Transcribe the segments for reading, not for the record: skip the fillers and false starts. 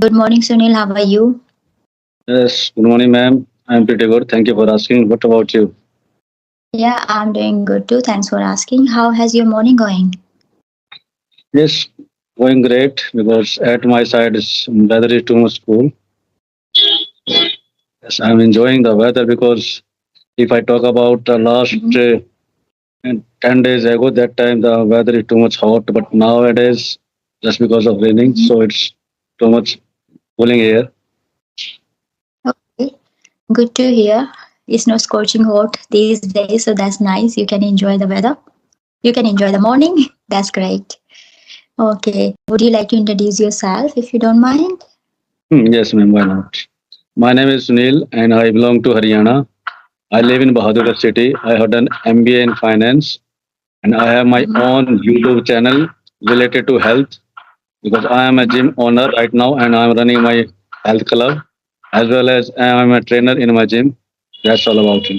Good morning, Sunil. How are you? Yes, good morning, ma'am. I'm pretty good. Thank you for asking. What about you? Yeah, I'm doing good too. Thanks for asking. How has your morning going? Yes, going great because at my side is weather is too much cool. Yes, I'm enjoying the weather because if I talk about the last Mhm. 10 days ago, that time the weather is too much hot, but nowadays, just because of raining, Mhm. so it's too much cooling air. Okay, good to hear. It's not scorching hot these days, so that's nice. You can enjoy the weather. You can enjoy the morning. That's great. Okay, would you like to introduce yourself if you don't mind? Yes, ma'am, why not? My name is Sunil and I belong to Haryana. I live in Bahadurgarh city. I have done MBA in finance and I have my Mhm. own YouTube channel related to health because I am a Mhm. gym owner right now and I am running my health club as well as I am a trainer in my gym. That's all about me.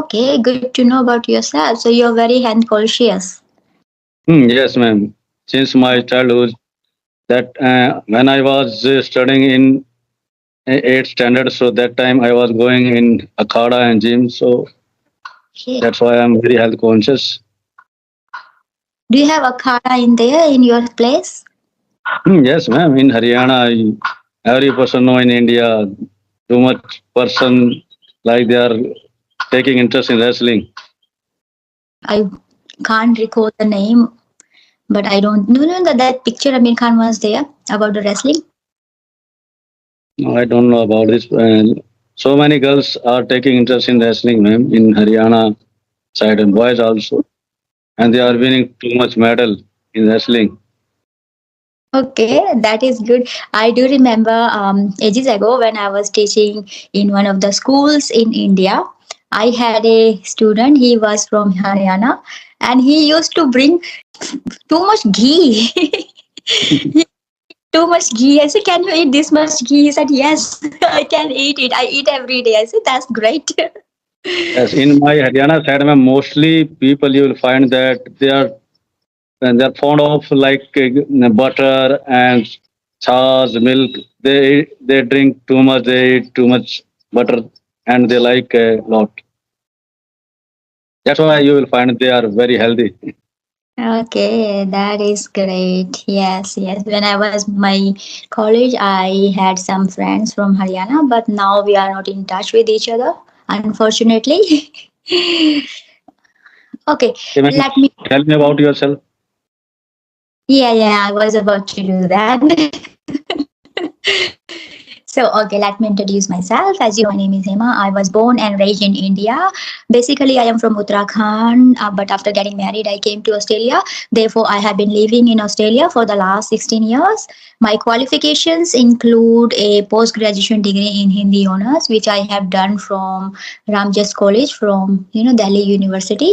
Okay, good to know about yourself. So you're very health conscious. Yes, ma'am. Since my childhood, that when I was studying in 8th standard, so that time I was going in akhada and gym, so Okay. that's why I'm very health conscious. Do you have a khara in there in your place? Yes, ma'am. In Haryana, every person know in India, too much person like they are taking interest in wrestling. I can't recall the name, but I don't. No, no, that picture Amir Khan was there about the wrestling. No, I don't know about this. So many girls are taking interest in wrestling, ma'am, in Haryana side and boys also, and they are winning too much medal in wrestling. Okay, that is good. I do remember ages ago when I was teaching in one of the schools in India. I had a student. He was from Haryana, and he used to bring too much ghee. Too much ghee. I said, "Can you eat this much ghee?" He said, "Yes, I can eat it. I eat every day." I said, "That's great." Yes, in my Haryana side, ma'am, mostly people you will find that they are fond of like butter and chas, milk. They drink too much. They eat too much butter, and they like a lot. That's why you will find they are very healthy. Okay, that is great. Yes, yes. When I was my college, I had some friends from Haryana, but now we are not in touch with each other, unfortunately. Okay, Okay, ma'am, let me. tell me about yourself. Yeah, yeah, I was about to do that. So, okay, let me introduce myself. As you know, my name is Hema. I was born and raised in India. Basically, I am from Uttarakhand, but after getting married, I came to Australia. Therefore, I have been living in Australia for the last 16 years. My qualifications include a post graduation degree in Hindi honors, which I have done from Ramjas College from Delhi University.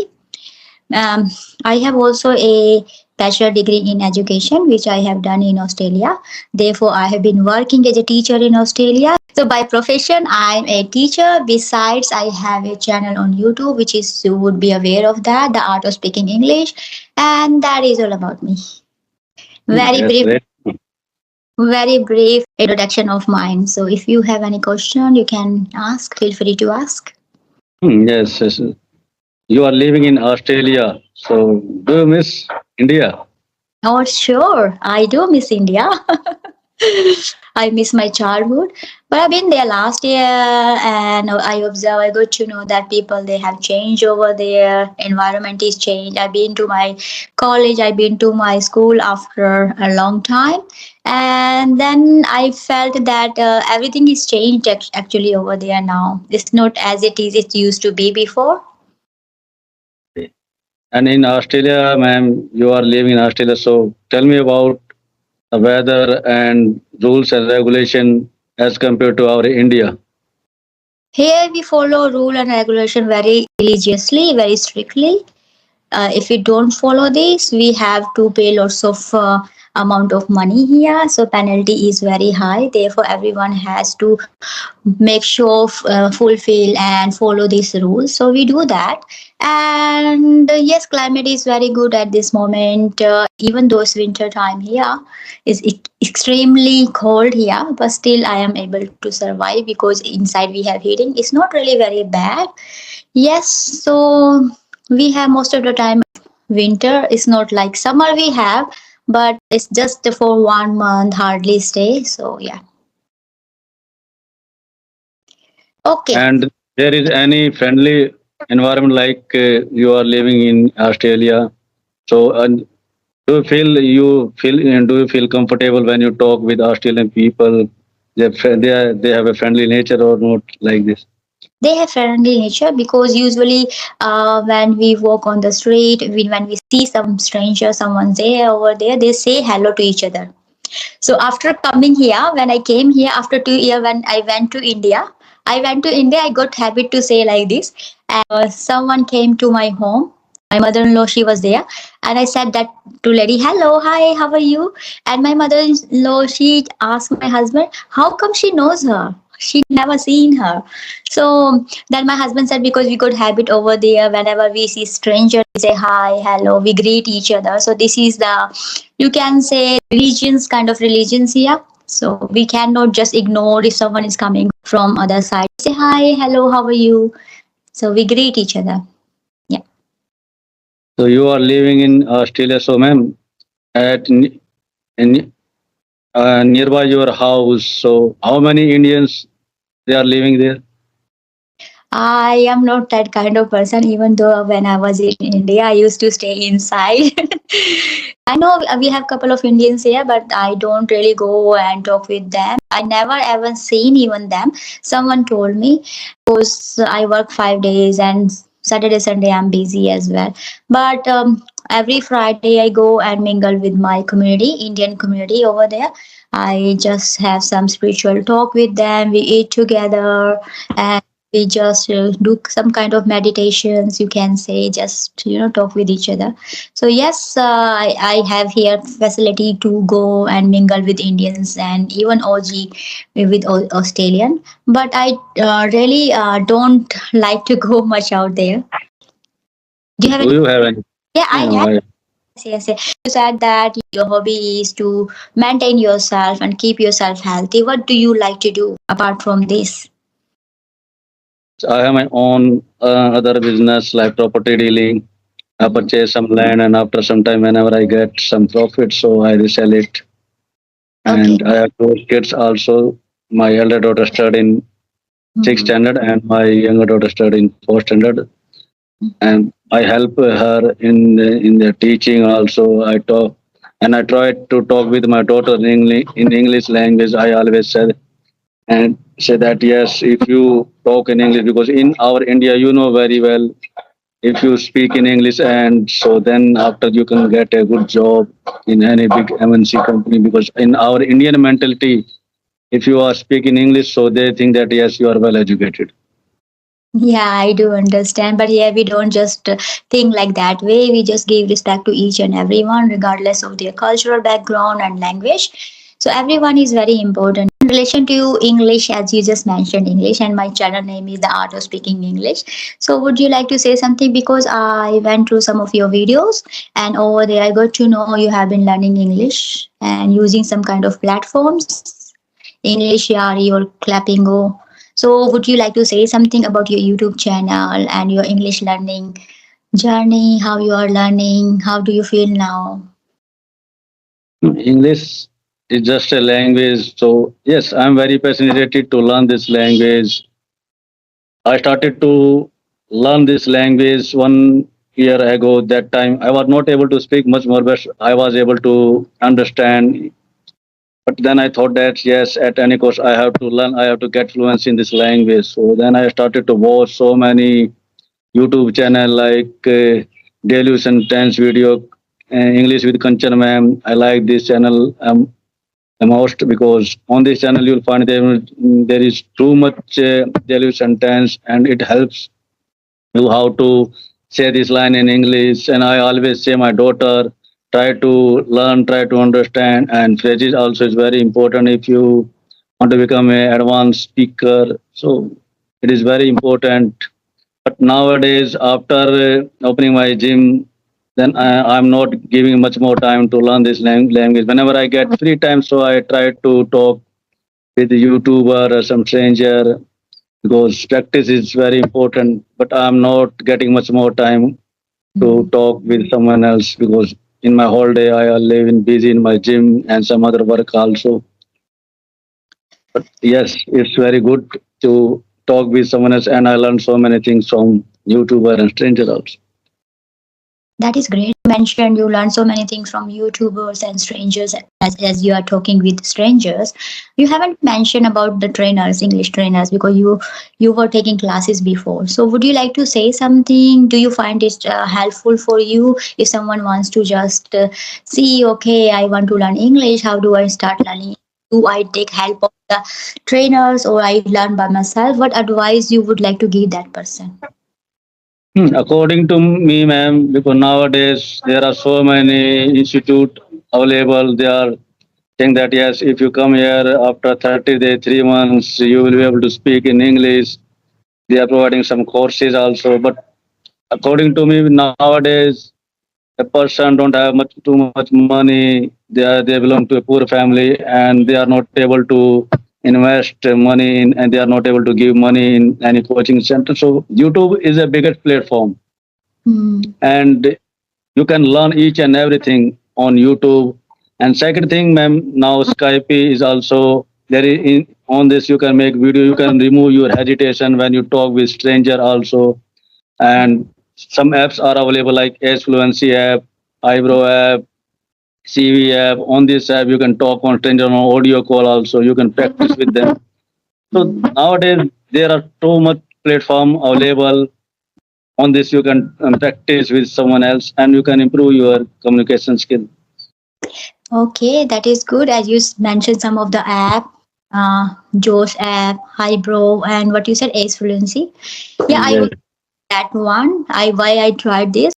um, I have also a bachelor degree in education, which I have done in Australia. Therefore, I have been working as a teacher in Australia. So, by profession, I'm a teacher. Besides, I have a channel on YouTube, which is you would be aware of that, the art of speaking English, and that is all about me. Very That's brief, great. very brief introduction of mine. So, if you have any question, you can ask. Feel free to ask. Yes, yes. You are living in Australia, so do you miss India? Oh, sure, I do miss India. I miss my childhood, but I've been there last year, and I observe. I got to know that people they have changed over there. Environment is changed. I've been to my college. I've been to my school after a long time, and then I felt that everything is changed actually over there now. It's not as it used to be before. And in Australia, ma'am, you are living in Australia, so tell me about the weather and rules and regulation as compared to our India. Here we follow rule and regulation very religiously, very strictly. If we don't follow this, we have to pay lots of amount of money here, so penalty is very high. Therefore, everyone has to make sure fulfill and follow these rules. So we do that. And yes, climate is very good at this moment. Even though it's winter time here, is extremely cold here, but still I am able to survive because inside we have heating. It's not really very bad. Yes, so we have most of the time winter. It's not like summer we have, but it's just for 1 month, hardly stay. So yeah. Okay. And there is any friendly environment like you are living in Australia. So, do you feel comfortable when you talk with Australian people? They have a friendly nature or not like this? They have friendly nature because usually when we walk on the street, when we see some stranger, someone there over there, they say hello to each other. So after coming here, when I came here after 2 years, when I went to India, I got habit to say like this. Someone came to my home. My mother-in-law, she was there, and I said that to lady, "Hello, hi, how are you?" And my mother-in-law, she asked my husband, "How come she knows her? She never seen her." So then my husband said, because we got habit over there. Whenever we see stranger, we say hi, hello, we greet each other. So this is the, you can say, religions, kind of religions here. So we cannot just ignore if someone is coming from other side. Say hi, hello, how are you? So we greet each other. Yeah. So you are living in Australia. So, ma'am, at in, nearby your house. So, how many Indians they are living there? I am not that kind of person, even though when I was in India, I used to stay inside. I know we have couple of Indians here, but I don't really go and talk with them. I never ever seen even them. Someone told me because I work 5 days and Saturday, Sunday I'm busy as well. But every Friday I go and mingle with my community, Indian community over there. I just have some spiritual talk with them. We eat together and we just do some kind of meditations, you can say, just talk with each other. So yes, I have here facility to go and mingle with Indians and even with Australian, but I really don't like to go much out there. Do you have Do any? you have any? Yeah, I No, have. Yes, yes. You said that your hobby is to maintain yourself and keep yourself healthy. What do you like to do apart from this? I have my own other business like property dealing. I Mhm. purchase some land, and after some time, whenever I get some profit, so I resell it. Okay. And I have two kids also. My elder daughter studied in sixth Mhm. standard, and my younger daughter studied in fourth standard. And I help her in the teaching also. I talk and I try to talk with my daughter in English language. I always said and say that yes, if you talk in English, because in our India, you know very well, if you speak in English, and so then after you can get a good job in any big MNC company, because in our Indian mentality, if you are speaking English, so they think that yes, you are well educated. Yeah, I do understand. But here we don't just think like that way. We just give respect to each and everyone, regardless of their cultural background and language. So everyone is very important. In relation to English, as you just mentioned English, and my channel name is The Art of Speaking English. So would you like to say something? Because I went through some of your videos, and over there I got to know you have been learning English and using some kind of platforms, English Yari or Clapingo. So, would you like to say something about your YouTube channel and your English learning journey? How you are learning? How do you feel now? English is just a language. So yes, I'm very fascinated to learn this language. I started to learn this language 1 year ago. That time I was not able to speak much more, but I was able to understand. But then I thought that yes, at any cost, I have to learn. I have to get fluency in this language. So then I started to watch so many YouTube channel like Daily Sentence video, English with Kanchan ma'am. I like this channel the most because on this channel you'll find there is too much Daily sentence and it helps you how to say this line in English. And I always say my daughter try to learn, try to understand, and phrases also is very important if you want to become a advanced speaker. So it is very important. But nowadays, after opening my gym, then I'm not giving much more time to learn this language. Whenever I get free time, so I try to talk with a YouTuber or some stranger because practice is very important. But I'm not getting much more time to talk with someone else because in my whole day I live in busy in my gym and some other work also. But yes, it's very good to talk with someone else, and I learned so many things from YouTuber and stranger also. That is great. You mentioned you learn so many things from YouTubers and strangers as you are talking with strangers. You haven't mentioned about the trainers, English trainers, because you were taking classes before. So would you like to say something? Do you find it helpful for you if someone wants to just see, okay, I want to learn English. How do I start learning? Do I take help of the trainers or I learn by myself? What advice you would like to give that person? According to me, ma'am, because nowadays there are so many institute available. They are saying that yes, if you come here after 30 days, 3 months, you will be able to speak in English. They are providing some courses also. But according to me, nowadays a person don't have much too much money. They belong to a poor family and they are not able to invest money in, and they are not able to give money in any coaching center. So YouTube is a biggest platform, Hmm. and you can learn each and everything on YouTube. And second thing, ma'am, now Skype is also there. On this, you can make video. You can remove your hesitation when you talk with stranger also. And some apps are available like S Fluency app, Eyebrow app, CV app. On this app, you can talk on stranger on audio call also. You can practice with them. So nowadays there are too much platform available. On this, you can practice with someone else, and you can improve your communication skill. Okay, that is good. As you mentioned, some of the app, Josh app, Highbrow, and what you said, Ace Fluency. Yeah, I Yes. would that one. I why I tried this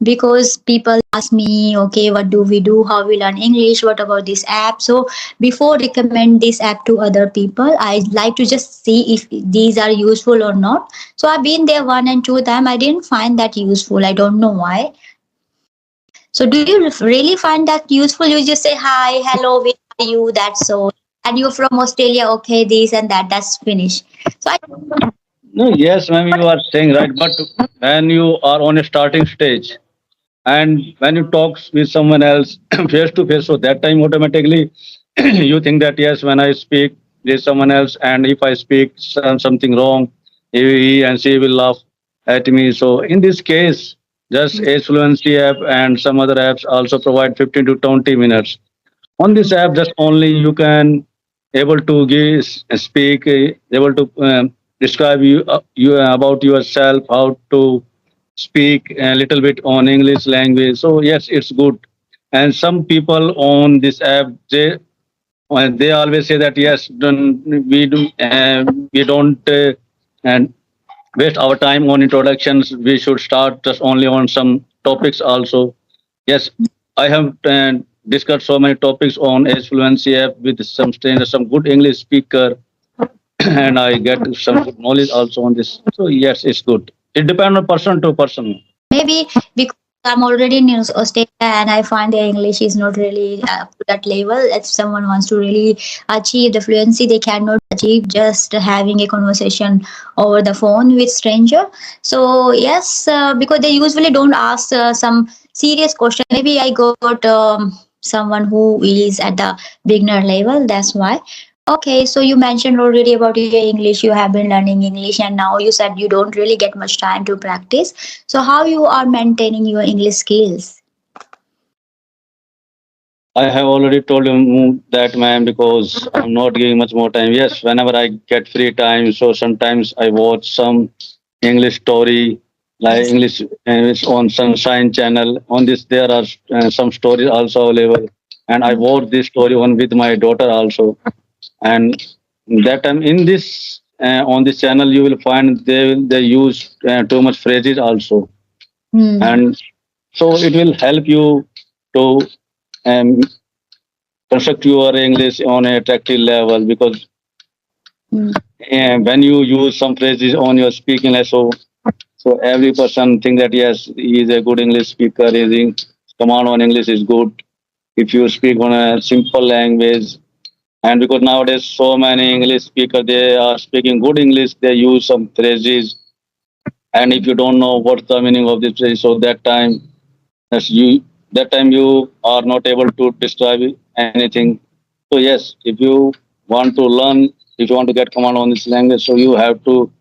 because people ask me, okay, what do we do? How we learn English? What about this app? So before recommend this app to other people, I like to just see if these are useful or not. So I've been there one and two time. I didn't find that useful. I don't know why. So do you really find that useful? You just say hi, hello, where are you? That's all. And you're from Australia, okay, this and that. That's finished. So I No, yes, ma'am, you are saying right. But when you are on a starting stage and when you talk with someone else face to face, so that time automatically you think that yes, when I speak with someone else, and if I speak something wrong, he and she will laugh at me. So in this case, just a Fluency app and some other apps also provide 15 to 20 minutes. On this app, just only you can able to give speak, able to describe you about yourself, how to speak a little bit on English language. So yes, it's good. And some people on this app, they always say that yes, we don't and waste our time on introductions. We should start just only on some topics also. Yes, I have discussed so many topics on Edge Fluency app with some strangers, some good English speaker, and I get some good knowledge also on this. So yes, it's good. It depends on person to person. maybe because I'm already in Australia and I find the English is not really up to that level. If someone wants to really achieve the fluency, they cannot achieve just having a conversation over the phone with stranger. So yes, because they usually don't ask some serious question. Maybe I got someone who is at the beginner level. That's why. Okay, so you mentioned already about your English. You have been learning English, and now you said you don't really get much time to practice. So how you are maintaining your English skills? I have already told you that, ma'am, because I'm not giving much more time. Yes, whenever I get free time, so sometimes I watch some English story, like Yes. English on Sunshine channel. On this, there are some stories also available, and I Mm. watch this story on with my daughter also. And that time in this on this channel, you will find they use too much phrases also, Hmm. and so it will help you to um, construct your English on a attractive level because Mm. when you use some phrases on your speaking so every person think that yes, he is a good English speaker. His command on English is good. If you speak on a simple language, and because nowadays so many English speakers they are speaking good English, they use some phrases, and if you don't know what's the meaning of this phrase, so that's you that time you are not able to describe anything. So yes, if you want to learn, if you want to get command on this language, so you have to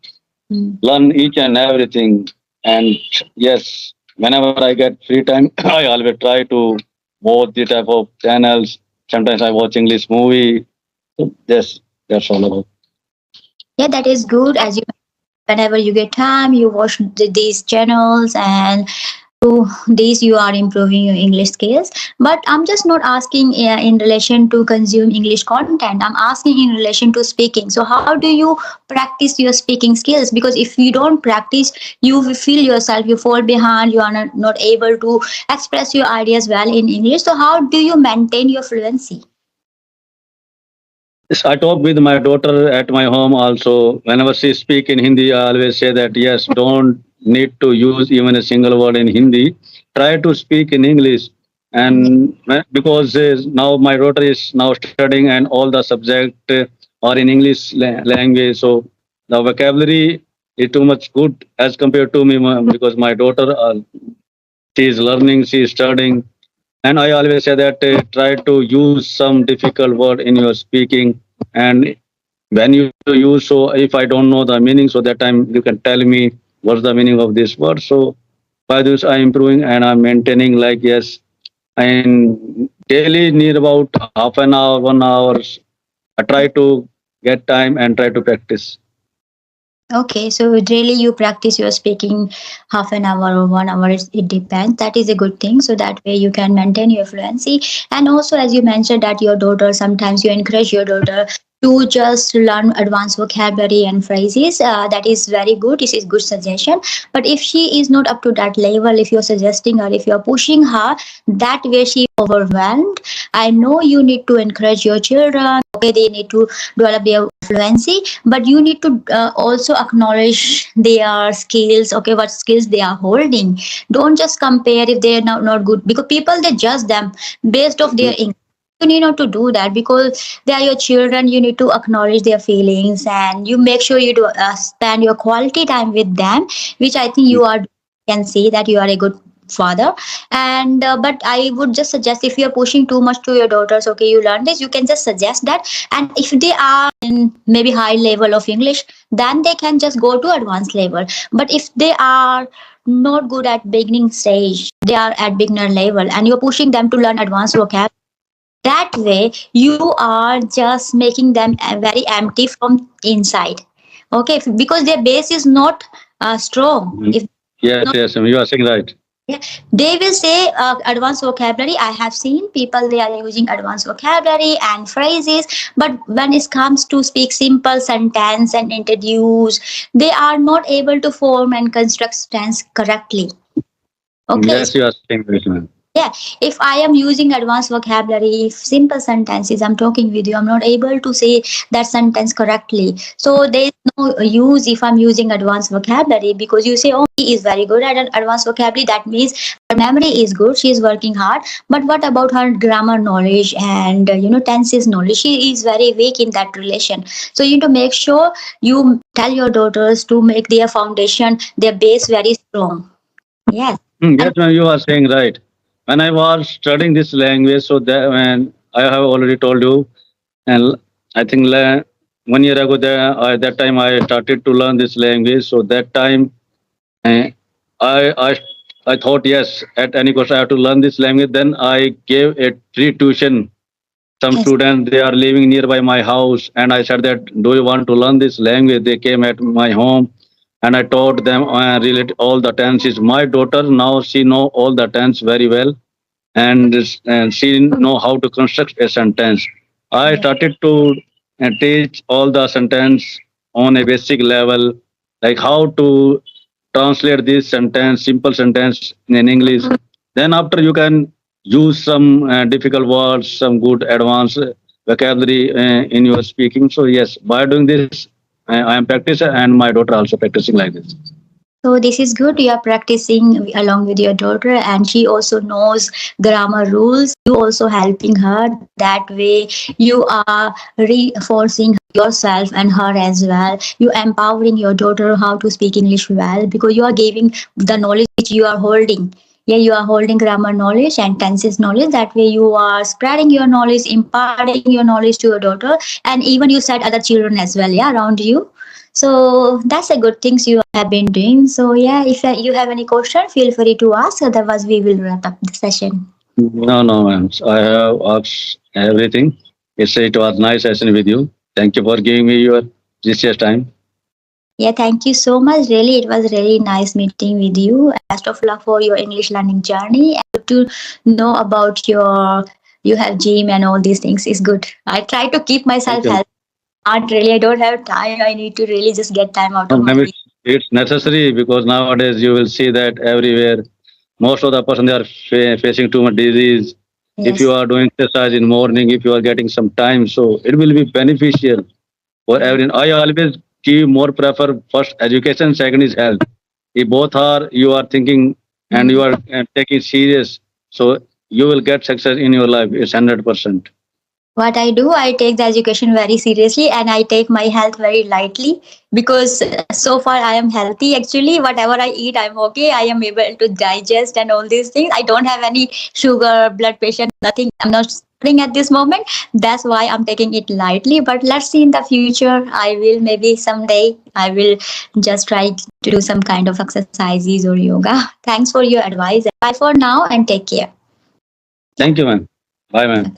Mm. learn each and everything. And yes, whenever I get free time, I always try to watch the type of channels. Sometimes I watch English movie. So yes, that's all about. Yeah, that is good. As you, whenever you get time, you watch these channels, and through these you are improving your English skills. But I'm just not asking in relation to consume English content. I'm asking in relation to speaking. So how do you practice your speaking skills? Because if you don't practice, you will feel yourself, you fall behind, you are not able to express your ideas well in English. So how do you maintain your fluency? Yes, I talk with my daughter at my home also. Whenever she speak in Hindi, I always say that yes, don't need to use even a single word in Hindi. Try to speak in English. And because now my daughter is now studying and all the subject are in English language, so the vocabulary is too much good as compared to me because my daughter she is learning, she is studying, and I always say that try to use some difficult word in your speaking. And when you use, so if I don't know the meaning, so that time you can tell me what's the meaning of this word. So by this I'm improving and I'm maintaining like yes, and daily need about half an hour, 1 hour. I try to get time and try to practice. Okay, so daily you practice your speaking half an hour or 1 hour, it depends. That is a good thing. So that way you can maintain your fluency. And also, as you mentioned, that your daughter, sometimes you encourage your daughter to just learn advanced vocabulary and phrases. That is very good. This is good suggestion. But if she is not up to that level, if you're suggesting her, if you're pushing her, that way she overwhelmed. I know you need to encourage your children. Okay, they need to develop their fluency, but you need to also acknowledge their skills. Okay, what skills they are holding. Don't just compare if they are not good, because people they judge them based off their income. You need not to do that, because they are your children. You need to acknowledge their feelings, and you make sure you do spend your quality time with them, which I think you are, can see that you are a good father. And but I would just suggest, if you are pushing too much to your daughters, okay, you learn this, you can just suggest that. And if they are in maybe high level of English, then they can just go to advanced level. But if they are not good at beginning stage, they are at beginner level, and you're pushing them to learn advanced vocab, that way you are just making them very empty from inside. Okay, because their base is not strong. Mhm. If Yes, not, yes, you are saying right. yeah, they will say advanced vocabulary. I have seen people, they are using advanced vocabulary and phrases, but when it comes to speak simple sentence and introduce, they are not able to form and construct sentence correctly. Okay, Yes, you are saying right, man. yeah, if I am using advanced vocabulary, if simple sentences, I'm talking with you, I'm not able to say that sentence correctly. So there is no use if I'm using advanced vocabulary, because you say, oh, he is very good at advanced vocabulary. That means her memory is good, she is working hard. But what about her grammar knowledge and tenses knowledge? She is very weak in that relation. So you need to make sure you tell your daughters to make their foundation, their base very strong. Yes. Yes, ma'am, you are saying right. When I was studying this language, so that when I have already told you, and I think 1 year ago, that time I started to learn this language. So that time, uh, I I I thought yes, at any cost I have to learn this language. Then I gave a free tuition. Some Yes. students they are living nearby my house, and I said that do you want to learn this language? They came at my home, and I taught them relate all the tenses. My daughter now she know all the tense very well, and she know how to construct a sentence. I Yes. started to teach all the sentence on a basic level, like how to translate this sentence, simple sentence in English. Then after you can use some difficult words, some good advanced vocabulary in your speaking. So yes, by doing this, I am practicing, and my daughter also practicing like this. So this is good. You are practicing along with your daughter, and she also knows grammar rules. You also helping her. That way, you are reinforcing yourself and her as well. You empowering your daughter how to speak English well because you are giving the knowledge which you are holding. Yeah, you are holding grammar knowledge and tenses knowledge. That way, you are spreading your knowledge, imparting your knowledge to your daughter, and even you said other children as well. Yeah, around you. So that's a good things you have been doing. So yeah, if you have any question, feel free to ask. Otherwise, we will wrap up the session. No, no, ma'am. I have asked everything. It was nice session with you. Thank you for giving me your precious time. Yeah, thank you so much. Really, it was really nice meeting with you. Best of luck for your English learning journey. And to know about you have gym and all these things is good. I try to keep myself Thank you. healthy. Not really. I don't have time. I need to really just get time out No, of my ma'am, week. it's necessary because nowadays you will see that everywhere most of the person they are facing too much disease. If you Yes. are doing exercise in morning, if you are getting some time, so it will be beneficial for Yeah. everyone. I always give more prefer first education, second is health. If both are you are thinking and you Mm. are taking serious, so you will get success in your life. It's 100%. What I do, I take the education very seriously and I take my health very lightly because so far I am healthy. Actually, whatever I eat, I'm okay. I am able to digest and all these things. I don't have any sugar, blood pressure, nothing. I'm not suffering at this moment. That's why I'm taking it lightly. But let's see in the future. I will maybe someday I will just try to do some kind of exercises or yoga. Thanks for your advice. Bye for now and take care. Thank you, man. Bye, man.